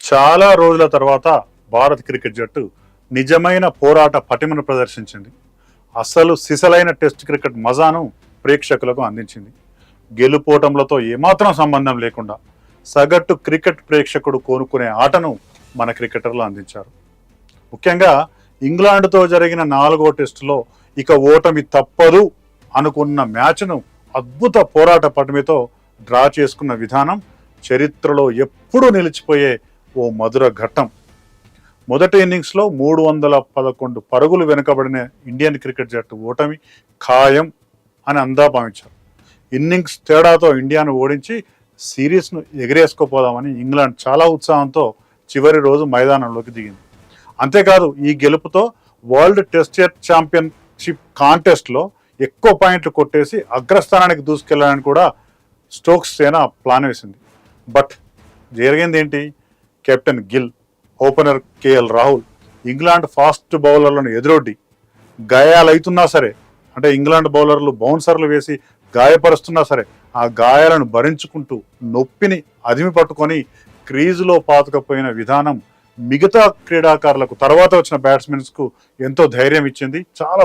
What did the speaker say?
చాలా రోజుల తర్వాత భారత్ క్రికెట్ జట్టు నిజమైన పోరాట పటిమను ప్రదర్శించింది. అసలు సిసలైన టెస్ట్ క్రికెట్ మజాను ప్రేక్షకులకు అందించింది. గెలుపోటములతో ఏమాత్రం సంబంధం లేకుండా సగటు క్రికెట్ ప్రేక్షకుడు కోరుకునే ఆటను మన క్రికెటర్లు అందించారు. ముఖ్యంగా ఇంగ్లాండ్తో జరిగిన 4వ టెస్టులో ఇక ఓటమి తప్పదు అనుకున్న మ్యాచ్ను అద్భుత పోరాట పటిమతో డ్రా చేసుకున్న విధానం చరిత్రలో ఎప్పుడూ నిలిచిపోయే ఓ మధుర ఘట్టం. మొదటి ఇన్నింగ్స్లో 311 పరుగులు వెనుకబడిన ఇండియన్ క్రికెట్ జట్టు ఓటమి ఖాయం అని అందా భావించారు. ఇన్నింగ్స్ తేడాతో ఇండియాను ఓడించి సిరీస్ను ఎగిరేసుకోపోదామని ఇంగ్లాండ్ చాలా ఉత్సాహంతో చివరి రోజు మైదానంలోకి దిగింది. అంతేకాదు ఈ గెలుపుతో వరల్డ్ టెస్ట్ ఛాంపియన్షిప్ కాంటెస్ట్లో ఎక్కువ పాయింట్లు కొట్టేసి అగ్రస్థానానికి దూసుకెళ్లాలని కూడా స్టోక్స్ సేన ప్లాన్ వేసింది. బట్ జరిగింది ఏంటి? Captain Gill, opener KL Rahul England fast బౌలర్లను ఎదురొడ్డి గాయాలవుతున్నా సరే, అంటే ఇంగ్లాండ్ బౌలర్లు బౌన్సర్లు వేసి గాయపరుస్తున్నా సరే ఆ గాయాలను భరించుకుంటూ నొప్పిని అదిమి పట్టుకొని క్రీజులో పాతుకపోయిన విధానం మిగతా క్రీడాకారులకు, తర్వాత వచ్చిన బ్యాట్స్మెన్స్కు ఎంతో ధైర్యం ఇచ్చింది, చాలా